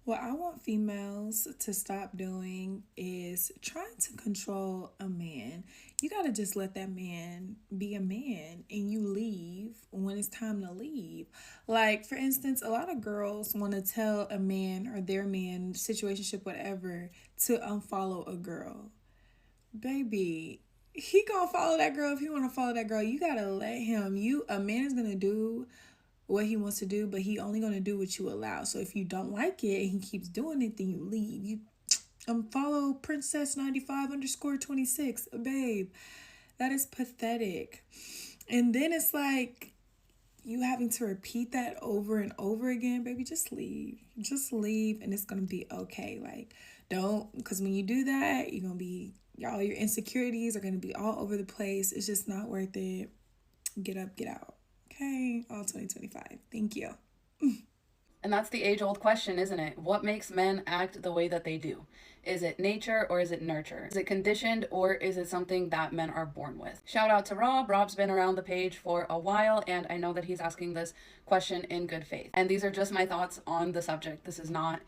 What I want females to stop doing is trying to control a man. You got to just let that man be a man and you leave when it's time to leave. Like, for instance, a lot of girls want to tell a man or their man, situationship, whatever, to unfollow a girl. Baby, he gonna follow that girl if he wanna follow that girl. You gotta let him. A man is gonna do what he wants to do, but he only gonna do what you allow. So if you don't like it and he keeps doing it, then you leave. You follow Princess 95 underscore 26, babe. That is pathetic. And then it's like you having to repeat that over and over again, baby. Just leave. Just leave, and it's gonna be okay. Like, don't, because when you do that, you're gonna be all your insecurities are gonna be all over the place. It's just not worth it. Get up, get out. Okay, all 2025. Thank you. And that's the age old question, isn't it? What makes men act the way that they do? Is it nature or is it nurture? Is it conditioned or is it something that men are born with? Shout out to Rob. Rob's been around the page for a while, and I know that he's asking this question in good faith. And these are just my thoughts on the subject. This is not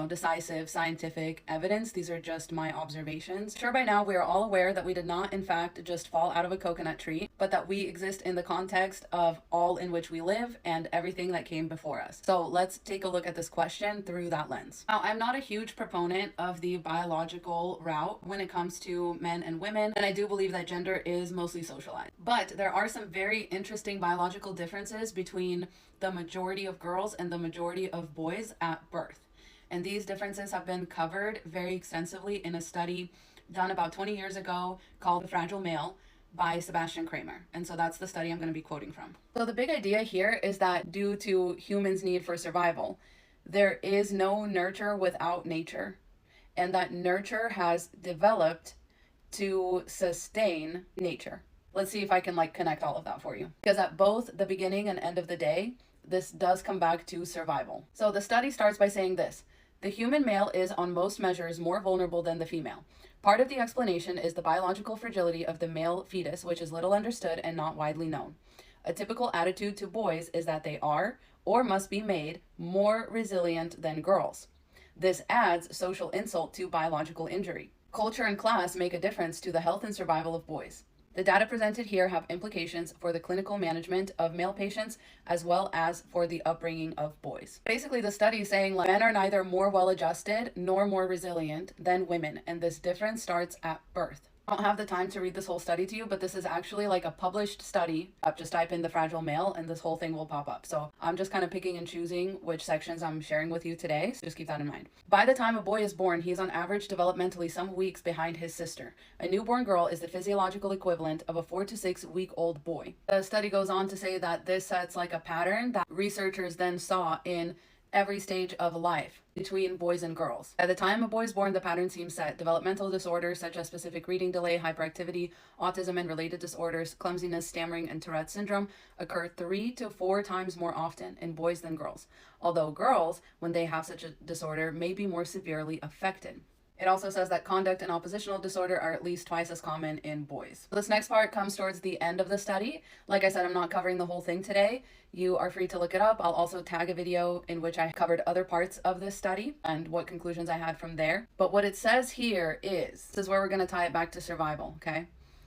decisive scientific evidence. These are just my observations. Sure, by now we are all aware that we did not, in fact, just fall out of a coconut tree, but that we exist in the context of all in which we live and everything that came before us. So let's take a look at this question through that lens. Now, I'm not a huge proponent of the biological route when it comes to men and women, and I do believe that gender is mostly socialized. But there are some very interesting biological differences between the majority of girls and the majority of boys at birth. And these differences have been covered very extensively in a study done about 20 years ago called The Fragile Male by Sebastian Kramer. And so that's the study I'm going to be quoting from. So the big idea here is that due to humans' need for survival, there is no nurture without nature. And that nurture has developed to sustain nature. Let's see if I can connect all of that for you. Because at both the beginning and end of the day, this does come back to survival. So the study starts by saying this: the human male is on most measures more vulnerable than the female. Part of the explanation is the biological fragility of the male fetus, which is little understood and not widely known. A typical attitude to boys is that they are, or must be made, more resilient than girls. This adds social insult to biological injury. Culture and class make a difference to the health and survival of boys. The data presented here have implications for the clinical management of male patients as well as for the upbringing of boys. Basically, the study is saying men are neither more well adjusted nor more resilient than women, and this difference starts at birth. I don't have the time to read this whole study to you, but this is actually a published study. Just type in the fragile male and this whole thing will pop up. So I'm just kind of picking and choosing which sections I'm sharing with you today. So just keep that in mind. By the time a boy is born, he's on average developmentally some weeks behind his sister. A newborn girl is the physiological equivalent of a 4 to 6 week old boy. The study goes on to say that this sets a pattern that researchers then saw in every stage of life between boys and girls. At the time a boy is born, the pattern seems set. Developmental disorders such as specific reading delay, hyperactivity, autism and related disorders, clumsiness, stammering, and Tourette syndrome occur 3 to 4 times more often in boys than girls, although girls, when they have such a disorder, may be more severely affected. It also says that conduct and oppositional disorder are at least twice as common in boys. This next part comes towards the end of the study. Like I said, I'm not covering the whole thing today. You are free to look it up. I'll also tag a video in which I covered other parts of this study and what conclusions I had from there. But what it says here is, this is where we're going to tie it back to survival, okay?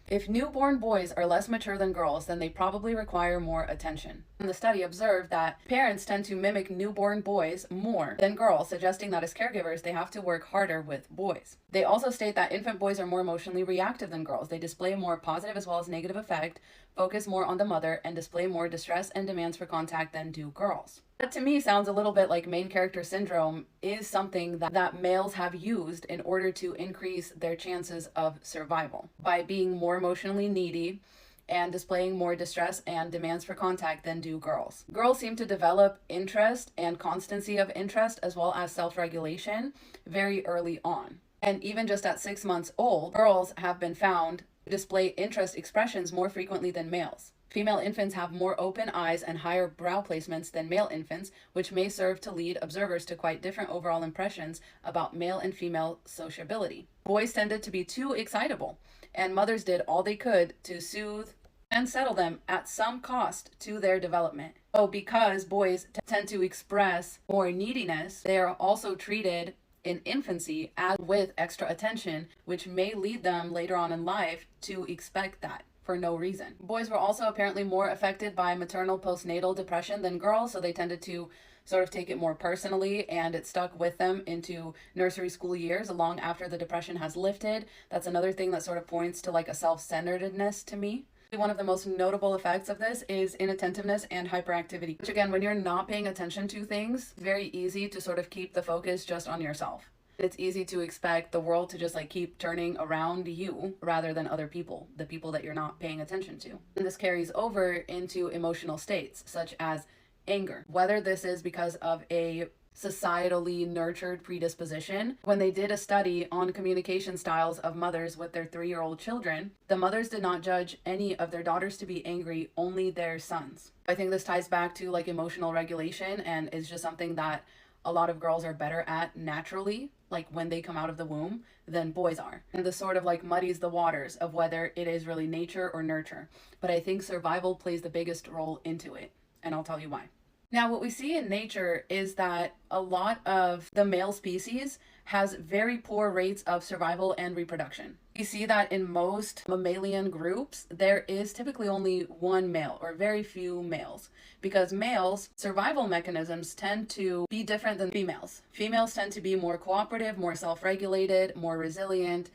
If newborn boys are less mature than girls, then they probably require more attention. And the study observed that parents tend to mimic newborn boys more than girls, suggesting that as caregivers, they have to work harder with boys. They also state that infant boys are more emotionally reactive than girls. They display a more positive as well as negative affect, focus more on the mother, and display more distress and demands for contact than do girls. That to me sounds a little bit like main character syndrome is something that males have used in order to increase their chances of survival by being more emotionally needy and displaying more distress and demands for contact than do girls. Girls seem to develop interest and constancy of interest as well as self-regulation very early on. And even just at 6 months old, girls have been found to display interest expressions more frequently than males. Female infants have more open eyes and higher brow placements than male infants, which may serve to lead observers to quite different overall impressions about male and female sociability. Boys tended to be too excitable, and mothers did all they could to soothe and settle them at some cost to their development. So, because boys tend to express more neediness, they are also treated in infancy as with extra attention, which may lead them later on in life to expect that for no reason. Boys were also apparently more affected by maternal postnatal depression than girls, so they tended to sort of take it more personally, and it stuck with them into nursery school years long after the depression has lifted. That's another thing that sort of points to like a self-centeredness to me. One of the most notable effects of this is inattentiveness and hyperactivity, which again, when you're not paying attention to things, it's very easy to sort of keep the focus just on yourself. It's easy to expect the world to just like keep turning around you rather than other people, the people that you're not paying attention to. And this carries over into emotional states such as anger, whether this is because of a societally nurtured predisposition. When they did a study on communication styles of mothers with their 3-year-old children, the mothers did not judge any of their daughters to be angry, only their sons. I think this ties back to like emotional regulation, and is just something that a lot of girls are better at naturally, like when they come out of the womb, than boys are. And this sort of like muddies the waters of whether it is really nature or nurture. But I think survival plays the biggest role into it, and I'll tell you why. Now, what we see in nature is that a lot of the male species has very poor rates of survival and reproduction. You see that in most mammalian groups, there is typically only one male or very few males, because males' survival mechanisms tend to be different than females. Females tend to be more cooperative, more self-regulated, more resilient,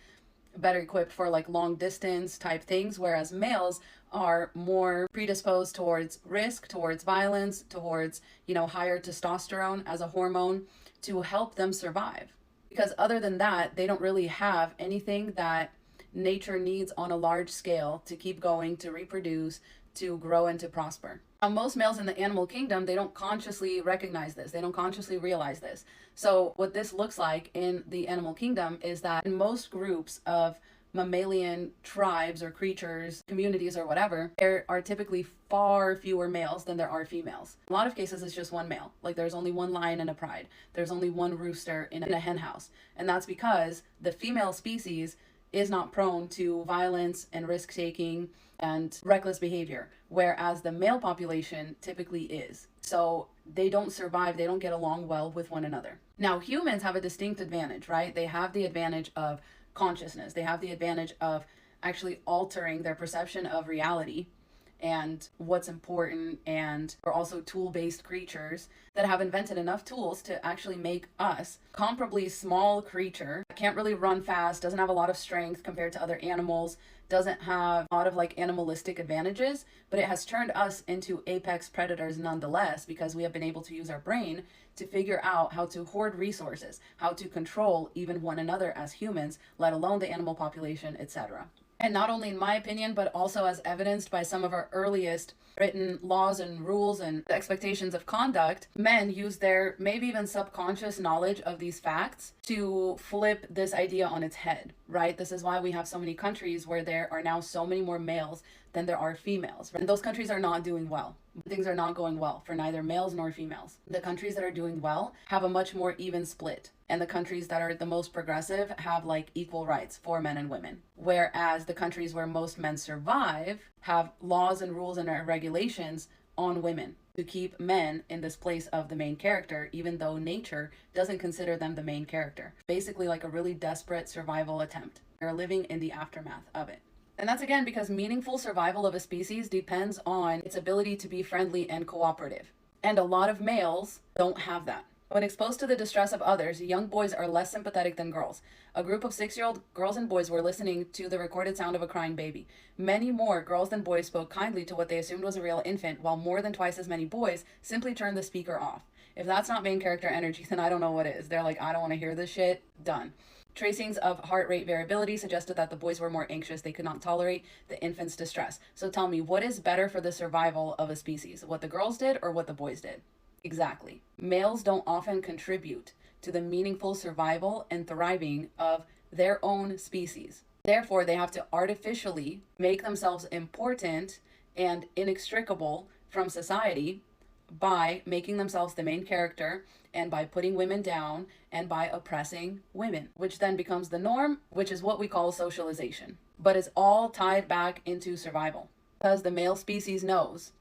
better equipped for like long distance type things, whereas males are more predisposed towards risk, towards violence, towards, higher testosterone as a hormone to help them survive. Because other than that, they don't really have anything that nature needs on a large scale to keep going, to reproduce, to grow, and to prosper. Now, most males in the animal kingdom, they don't consciously recognize this. They don't consciously realize this. So what this looks like in the animal kingdom is that in most groups of mammalian tribes or creatures, communities or whatever, there are typically far fewer males than there are females. In a lot of cases, it's just one male. Like there's only one lion in a pride. There's only one rooster in a hen house. And that's because the female species is not prone to violence and risk-taking and reckless behavior, whereas the male population typically is. So they don't survive, they don't get along well with one another. Now, humans have a distinct advantage, right? They have the advantage of consciousness. They have the advantage of actually altering their perception of reality and what's important, and we're also tool-based creatures that have invented enough tools to actually make us comparably small creature, can't really run fast, doesn't have a lot of strength compared to other animals, doesn't have a lot of like animalistic advantages, but it has turned us into apex predators nonetheless, because we have been able to use our brain to figure out how to hoard resources, how to control even one another as humans, let alone the animal population, etc. And not only in my opinion, but also as evidenced by some of our earliest written laws and rules and expectations of conduct, men use their maybe even subconscious knowledge of these facts to flip this idea on its head, right? This is why we have so many countries where there are now so many more males than there are females. And those countries are not doing well. Things are not going well for neither males nor females. The countries that are doing well have a much more even split. And the countries that are the most progressive have like equal rights for men and women. Whereas the countries where most men survive have laws and rules and regulations on women to keep men in this place of the main character, even though nature doesn't consider them the main character. Basically like a really desperate survival attempt. They're living in the aftermath of it. And that's again because meaningful survival of a species depends on its ability to be friendly and cooperative. And a lot of males don't have that. When exposed to the distress of others, young boys are less sympathetic than girls. A group of 6-year-old girls and boys were listening to the recorded sound of a crying baby. Many more girls than boys spoke kindly to what they assumed was a real infant, while more than twice as many boys simply turned the speaker off. If that's not main character energy, then I don't know what is. They're like, I don't want to hear this shit. Done. Tracings of heart rate variability suggested that the boys were more anxious. They could not tolerate the infant's distress. So tell me, what is better for the survival of a species? What the girls did or what the boys did? Exactly. Males don't often contribute to the meaningful survival and thriving of their own species. Therefore, they have to artificially make themselves important and inextricable from society by making themselves the main character and by putting women down and by oppressing women, which then becomes the norm, which is what we call socialization. But it's all tied back into survival. because the male species knows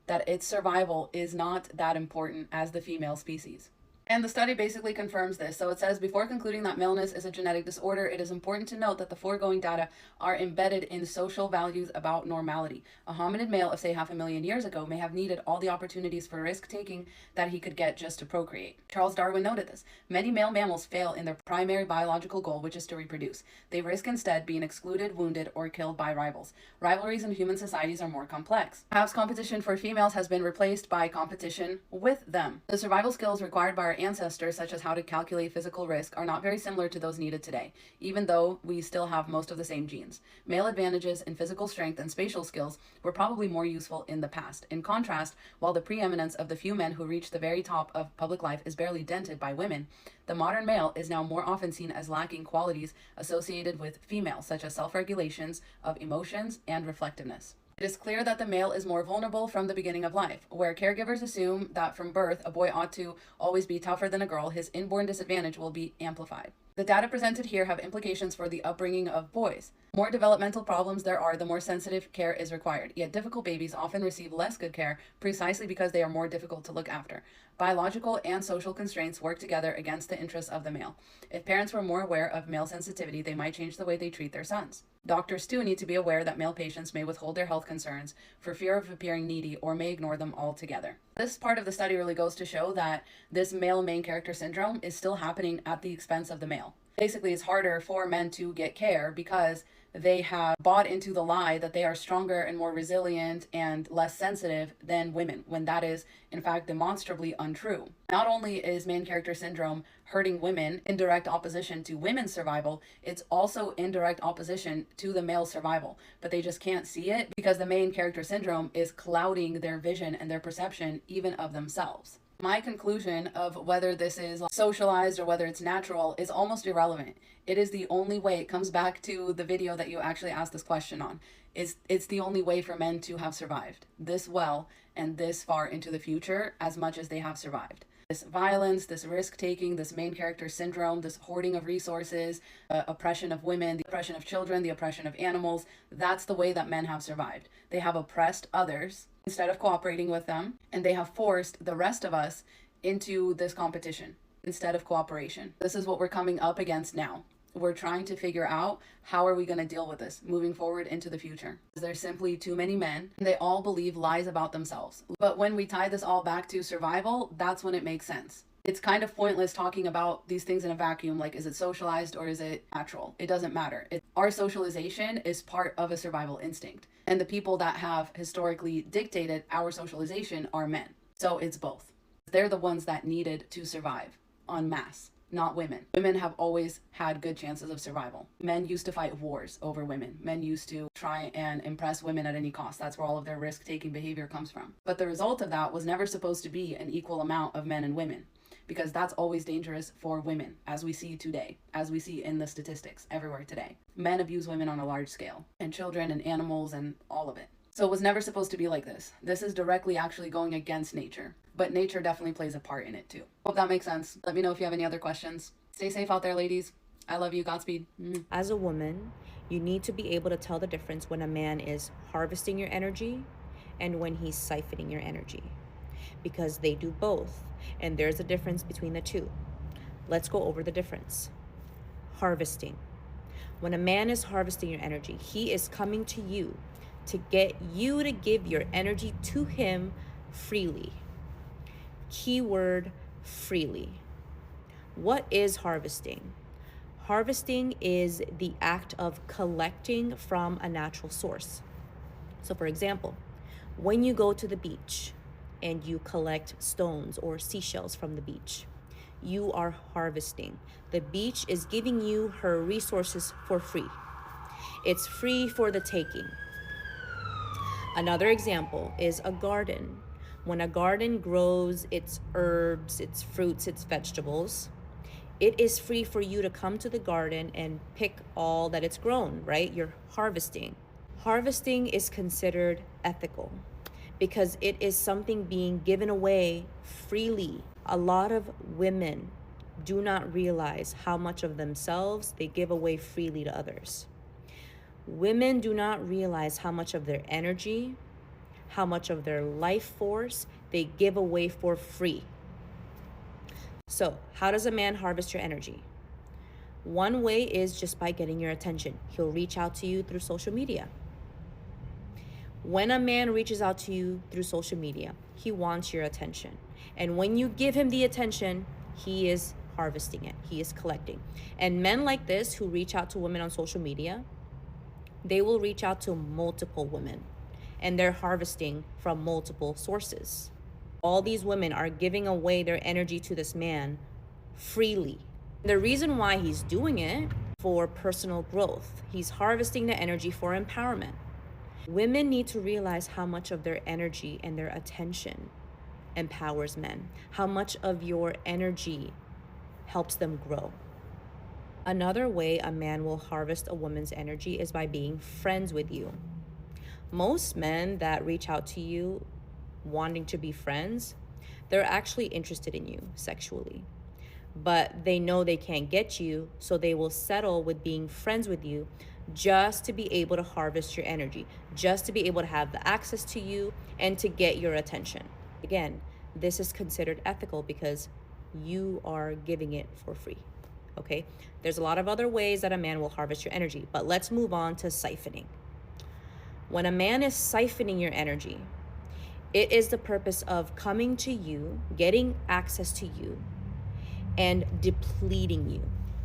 that its survival is not that important as the female species. And the study basically confirms this. So it says, before concluding that maleness is a genetic disorder, it is important to note that the foregoing data are embedded in social values about normality. A hominid male of, say, 500,000 years ago may have needed all the opportunities for risk-taking that he could get just to procreate. Charles Darwin noted this. Many male mammals fail in their primary biological goal, which is to reproduce. They risk instead being excluded, wounded, or killed by rivals. Rivalries in human societies are more complex. Perhaps competition for females has been replaced by competition with them. The survival skills required by our ancestors, such as how to calculate physical risk, are not very similar to those needed today, even though we still have most of the same genes. Male advantages in physical strength and spatial skills were probably more useful in the past. In contrast, while the preeminence of the few men who reached the very top of public life is barely dented by women, the modern male is now more often seen as lacking qualities associated with females, such as self-regulations of emotions and reflectiveness. It is clear that the male is more vulnerable from the beginning of life. Where caregivers assume that from birth a boy ought to always be tougher than a girl, his inborn disadvantage will be amplified. The data presented here have implications for the upbringing of boys. The more developmental problems there are, the more sensitive care is required. Yet difficult babies often receive less good care precisely because they are more difficult to look after. Biological and social constraints work together against the interests of the male. If parents were more aware of male sensitivity, they might change the way they treat their sons. Doctors too need to be aware that male patients may withhold their health concerns for fear of appearing needy or may ignore them altogether. This part of the study really goes to show that this male main character syndrome is still happening at the expense of the male. Basically, it's harder for men to get care because they have bought into the lie that they are stronger and more resilient and less sensitive than women, when that is, in fact, demonstrably untrue. Not only is main character syndrome hurting women in direct opposition to women's survival, it's also in direct opposition to the male survival. But they just can't see it because the main character syndrome is clouding their vision and their perception even of themselves. My conclusion of whether this is socialized or whether it's natural is almost irrelevant. It is the only way. It comes back to the video that you actually asked this question on. It's the only way for men to have survived this well and this far into the future as much as they have survived. This violence, this risk-taking, this main character syndrome, this hoarding of resources, oppression of women, the oppression of children, the oppression of animals, that's the way that men have survived. They have oppressed others instead of cooperating with them, and they have forced the rest of us into this competition instead of cooperation. This is what we're coming up against now. We're trying to figure out how are we going to deal with this moving forward into the future. There's simply too many men. They all believe lies about themselves. But when we tie this all back to survival, that's when it makes sense. It's kind of pointless talking about these things in a vacuum, like is it socialized or is it natural? It doesn't matter. Our socialization is part of a survival instinct. And the people that have historically dictated our socialization are men. So it's both. They're the ones that needed to survive en masse, not women. Women have always had good chances of survival. Men used to fight wars over women. Men used to try and impress women at any cost. That's where all of their risk-taking behavior comes from. But the result of that was never supposed to be an equal amount of men and women, because that's always dangerous for women, as we see today, as we see in the statistics everywhere today. Men abuse women on a large scale, and children and animals and all of it. So it was never supposed to be like this. This is directly actually going against nature, but nature definitely plays a part in it too. Hope that makes sense. Let me know if you have any other questions. Stay safe out there, ladies. I love you. Godspeed. As a woman, you need to be able to tell the difference when a man is harvesting your energy and when he's siphoning your energy, because they do both, and there's a difference between the two. Let's go over the difference. Harvesting. When a man is harvesting your energy, he is coming to you to get you to give your energy to him freely. Keyword, freely. What is harvesting? Harvesting is the act of collecting from a natural source. So for example, when you go to the beach and you collect stones or seashells from the beach, you are harvesting. The beach is giving you her resources for free. It's free for the taking. Another example is a garden. When a garden grows its herbs, its fruits, its vegetables, it is free for you to come to the garden and pick all that it's grown, right? You're harvesting. Harvesting is considered ethical because it is something being given away freely. A lot of women do not realize how much of themselves they give away freely to others. Women do not realize how much of their energy, how much of their life force they give away for free. So, how does a man harvest your energy? One way is just by getting your attention. He'll reach out to you through social media. When a man reaches out to you through social media, he wants your attention. And when you give him the attention, he is harvesting it. He is collecting. And men like this who reach out to women on social media, they will reach out to multiple women, and they're harvesting from multiple sources. All these women are giving away their energy to this man freely. The reason why he's doing it for personal growth. He's harvesting the energy for empowerment. Women need to realize how much of their energy and their attention empowers men, how much of your energy helps them grow. Another way a man will harvest a woman's energy is by being friends with you. Most men that reach out to you wanting to be friends, they're actually interested in you sexually, but they know they can't get you, so they will settle with being friends with you just to be able to harvest your energy, just to be able to have the access to you and to get your attention. Again, this is considered ethical because you are giving it for free. Okay, there's a lot of other ways that a man will harvest your energy, but let's move on to siphoning. When a man is siphoning your energy, it is the purpose of coming to you, getting access to you, and depleting you,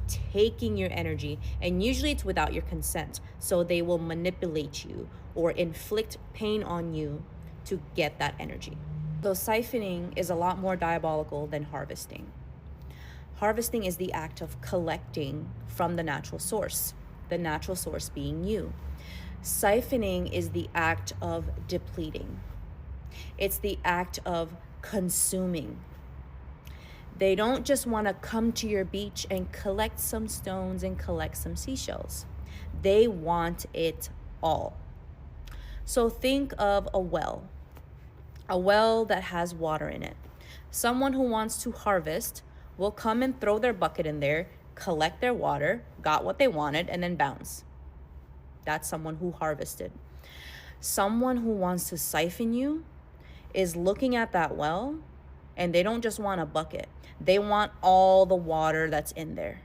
taking your energy, and usually it's without your consent. So they will manipulate you or inflict pain on you to get that energy. So siphoning is a lot more diabolical than harvesting. Harvesting is the act of collecting from the natural source being you. Siphoning is the act of depleting. It's the act of consuming. They don't just want to come to your beach and collect some stones and collect some seashells. They want it all. So think of a well that has water in it. Someone who wants to harvest will come and throw their bucket in there, collect their water, got what they wanted, and then bounce. That's someone who harvested. Someone who wants to siphon you is looking at that well, and they don't just want a bucket. They want all the water that's in there.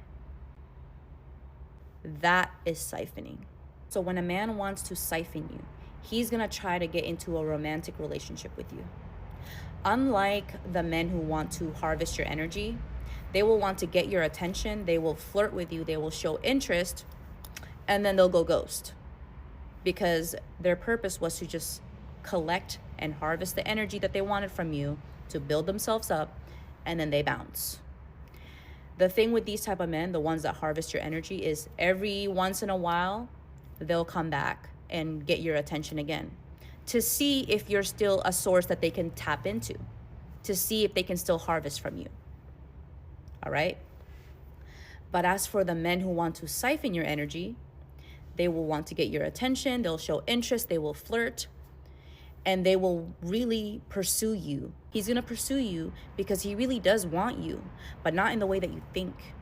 That is siphoning. So when a man wants to siphon you, he's gonna try to get into a romantic relationship with you. Unlike the men who want to harvest your energy, they will want to get your attention, they will flirt with you, they will show interest, and then they'll go ghost. Because their purpose was to just collect and harvest the energy that they wanted from you to build themselves up, and then they bounce. The thing with these type of men, the ones that harvest your energy, is every once in a while, they'll come back and get your attention again to see if you're still a source that they can tap into, to see if they can still harvest from you. All right? But as for the men who want to siphon your energy, they will want to get your attention, they'll show interest, they will flirt, and they will really pursue you. He's gonna pursue you because he really does want you, but not in the way that you think.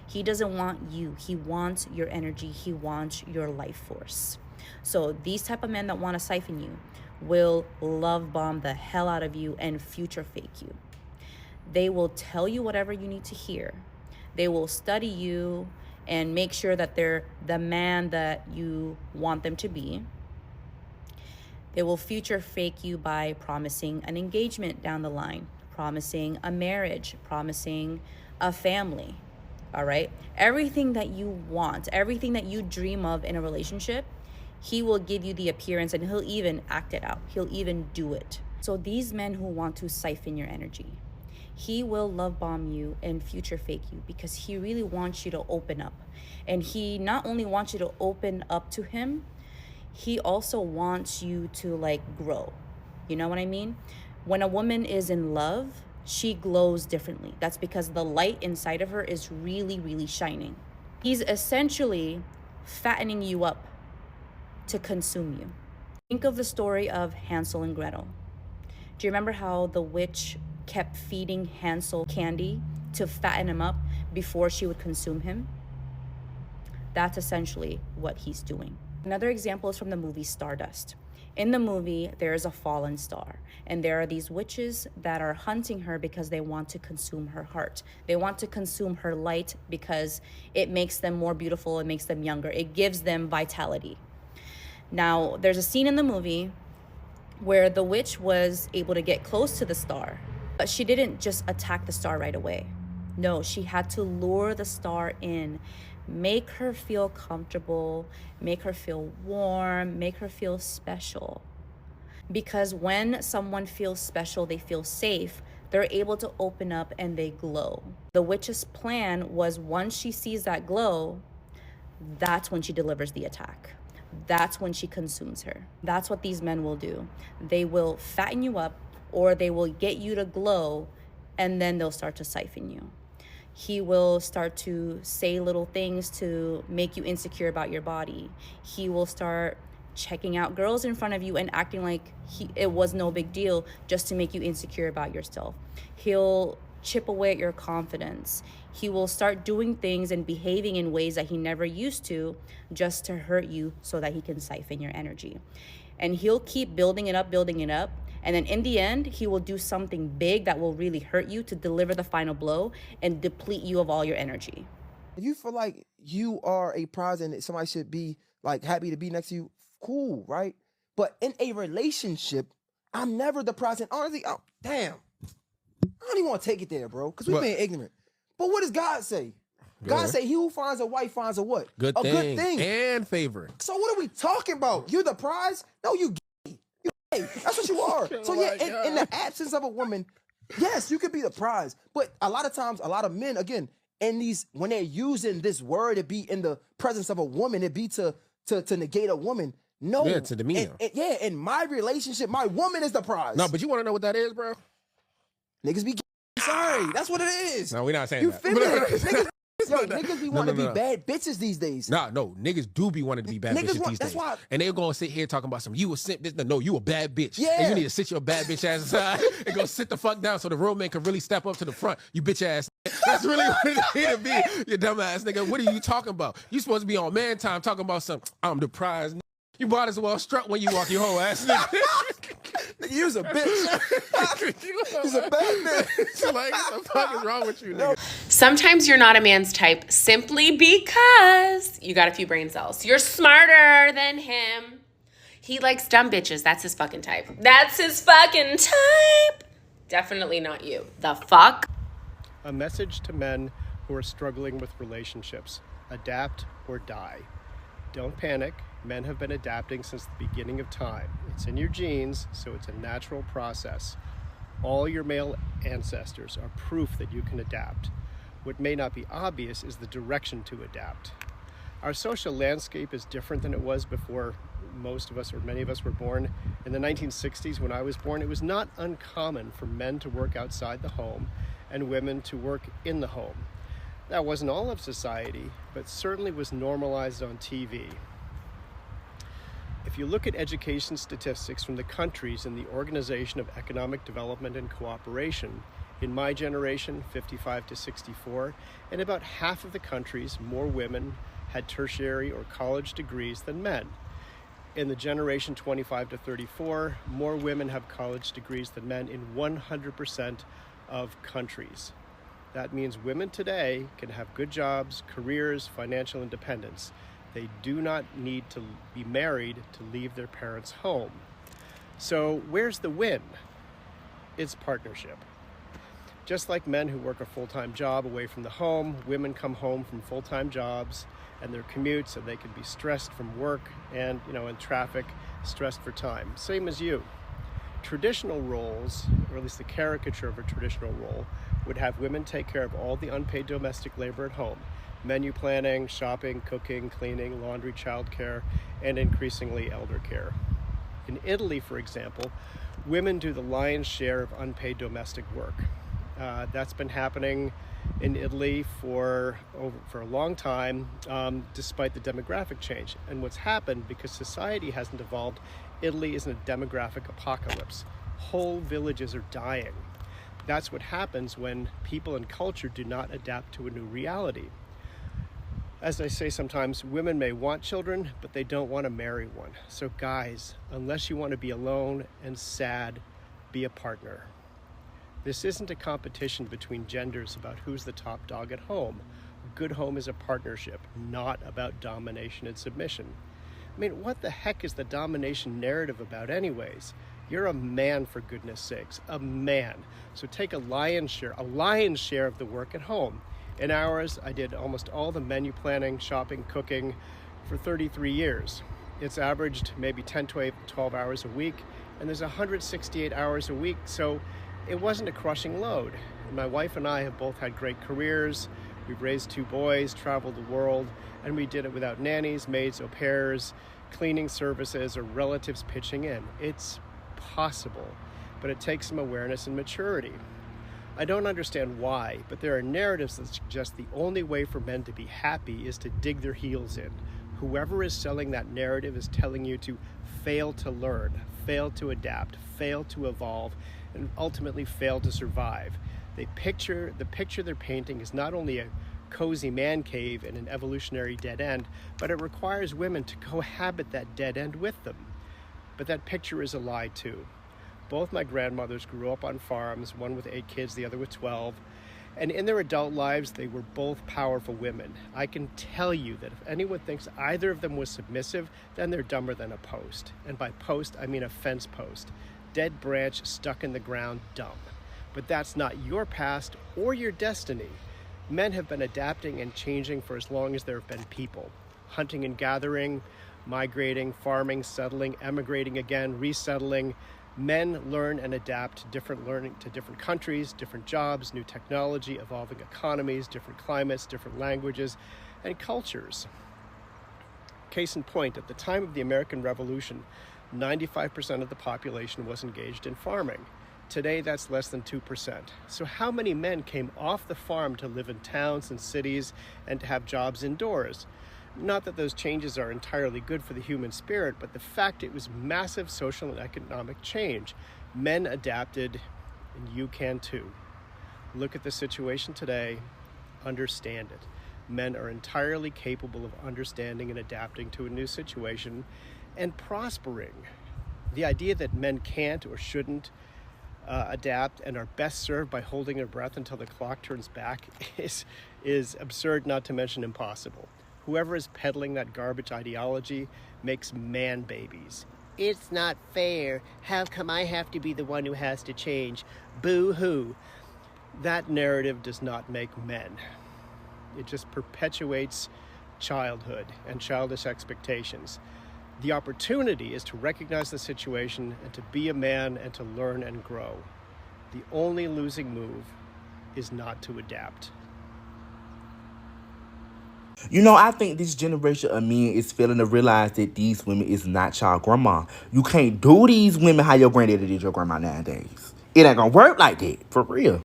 He doesn't want you, he wants your energy, he wants your life force. So these type of men that wanna siphon you will love bomb the hell out of you and future fake you. They will tell you whatever you need to hear. They will study you and make sure that they're the man that you want them to be. They will future fake you by promising an engagement down the line, promising a marriage, promising a family, all right? Everything that you want, everything that you dream of in a relationship, he will give you the appearance and he'll even act it out. He'll even do it. So these men who want to siphon your energy, he will love bomb you and future fake you because he really wants you to open up. And he not only wants you to open up to him, he also wants you to grow. You know what I mean? When a woman is in love, she glows differently. That's because the light inside of her is really, really shining. He's essentially fattening you up to consume you. Think of the story of Hansel and Gretel. Do you remember how the witch kept feeding Hansel candy to fatten him up before she would consume him? That's essentially what he's doing. Another example is from the movie Stardust. In the movie, there is a fallen star, and there are these witches that are hunting her because they want to consume her heart. They want to consume her light because it makes them more beautiful, it makes them younger, it gives them vitality. Now, there's a scene in the movie where the witch was able to get close to the star, but she didn't just attack the star right away. No, she had to lure the star in, make her feel comfortable, make her feel warm, make her feel special. Because when someone feels special, they feel safe, they're able to open up and they glow. The witch's plan was once she sees that glow, that's when she delivers the attack. That's when she consumes her. That's what these men will do. They will fatten you up, or they will get you to glow, and then they'll start to siphon you. He will start to say little things to make you insecure about your body. He will start checking out girls in front of you and acting like it was no big deal just to make you insecure about yourself. He'll chip away at your confidence. He will start doing things and behaving in ways that he never used to just to hurt you so that he can siphon your energy. And he'll keep building it up. And then in the end, he will do something big that will really hurt you to deliver the final blow and deplete you of all your energy. If you feel like you are a prize and somebody should be like happy to be next to you, cool, right? But in a relationship, I'm never the prize. And honestly, I don't even want to take it there, bro, because we're being ignorant. But what does God say? God say he who finds a wife finds a what? Good thing. And favor. So what are we talking about? You're the prize? No, you gay. You gay. That's what you are. So yeah, in the absence of a woman, yes, you could be the prize. But a lot of times, a lot of men, again, when they're using this word, it be in the presence of a woman, it be to negate a woman. No. Yeah, to demean her. In my relationship, my woman is the prize. No, but you want to know what that is, bro? Niggas be gay. Sorry, that's what it is. No, we're not saying you that. You feel me? Niggas be wanting to be bad bitches these days. No, niggas do be wanting to be bad bitches these days. Why. And they're going to sit here talking about you a simp. No, you a bad bitch. Yeah. And you need to sit your bad bitch ass aside and go sit the fuck down so the real man can really step up to the front. You bitch ass. That's really what it need to be. You dumb ass nigga. What are you talking about? You supposed to be on man time talking about I'm the prize. You might as well strut when you walk your whole ass. You was a bitch. You's a bad bitch. Like, what the fuck is wrong with you, nigga? Sometimes you're not a man's type simply because you got a few brain cells. You're smarter than him. He likes dumb bitches. That's his fucking type. That's his fucking type. Definitely not you. The fuck? A message to men who are struggling with relationships. Adapt or die. Don't panic. Men have been adapting since the beginning of time. It's in your genes, so it's a natural process. All your male ancestors are proof that you can adapt. What may not be obvious is the direction to adapt. Our social landscape is different than it was before most of us, or many of us, were born. In the 1960s, when I was born, it was not uncommon for men to work outside the home and women to work in the home. That wasn't all of society, but certainly was normalized on TV. If you look at education statistics from the countries in the Organization of Economic Development and Cooperation, in my generation, 55 to 64, in about half of the countries, more women had tertiary or college degrees than men. In the generation 25 to 34, more women have college degrees than men in 100% of countries. That means women today can have good jobs, careers, financial independence. They do not need to be married to leave their parents' home. So where's the win? It's partnership. Just like men who work a full-time job away from the home, women come home from full-time jobs and their commutes, and they can be stressed from work and, in traffic, stressed for time. Same as you. Traditional roles, or at least the caricature of a traditional role, would have women take care of all the unpaid domestic labor at home. Menu planning, shopping, cooking, cleaning, laundry, childcare, and increasingly elder care. In Italy, for example, women do the lion's share of unpaid domestic work. That's been happening in Italy for a long time, despite the demographic change. And what's happened, because society hasn't evolved, Italy is in a demographic apocalypse. Whole villages are dying. That's what happens when people and culture do not adapt to a new reality. As I say sometimes, women may want children, but they don't want to marry one. So guys, unless you want to be alone and sad, be a partner. This isn't a competition between genders about who's the top dog at home. A good home is a partnership, not about domination and submission. I mean, what the heck is the domination narrative about anyways? You're a man, for goodness sakes, a man. So take a lion's share of the work at home. In ours, I did almost all the menu planning, shopping, cooking for 33 years. It's averaged maybe 10 to 12 hours a week, and there's 168 hours a week, so it wasn't a crushing load. My wife and I have both had great careers. We've raised 2 boys, traveled the world, and we did it without nannies, maids, au pairs, cleaning services, or relatives pitching in. It's possible, but it takes some awareness and maturity. I don't understand why, but there are narratives that suggest the only way for men to be happy is to dig their heels in. Whoever is selling that narrative is telling you to fail to learn, fail to adapt, fail to evolve, and ultimately fail to survive. The picture they're painting is not only a cozy man cave and an evolutionary dead end, but it requires women to cohabit that dead end with them. But that picture is a lie too. Both my grandmothers grew up on farms, one with 8 kids, the other with 12. And in their adult lives, they were both powerful women. I can tell you that if anyone thinks either of them was submissive, then they're dumber than a post. And by post, I mean a fence post. Dead branch stuck in the ground, dumb. But that's not your past or your destiny. Men have been adapting and changing for as long as there have been people. Hunting and gathering, migrating, farming, settling, emigrating again, resettling. Men learn and adapt to different countries, different jobs, new technology, evolving economies, different climates, different languages, and cultures. Case in point, at the time of the American Revolution, 95% of the population was engaged in farming. Today, that's less than 2%. So how many men came off the farm to live in towns and cities and to have jobs indoors? Not that those changes are entirely good for the human spirit, but the fact it was massive social and economic change. Men adapted, and you can too. Look at the situation today, understand it. Men are entirely capable of understanding and adapting to a new situation and prospering. The idea that men can't or shouldn't adapt and are best served by holding their breath until the clock turns back is absurd, not to mention impossible. Whoever is peddling that garbage ideology makes man babies. It's not fair. How come I have to be the one who has to change? Boo-hoo. That narrative does not make men. It just perpetuates childhood and childish expectations. The opportunity is to recognize the situation and to be a man and to learn and grow. The only losing move is not to adapt. You know, I think this generation of men is failing to realize that these women is not y'all grandma. You can't do these women how your granddaddy did your grandma nowadays. It ain't gonna work like that, for real.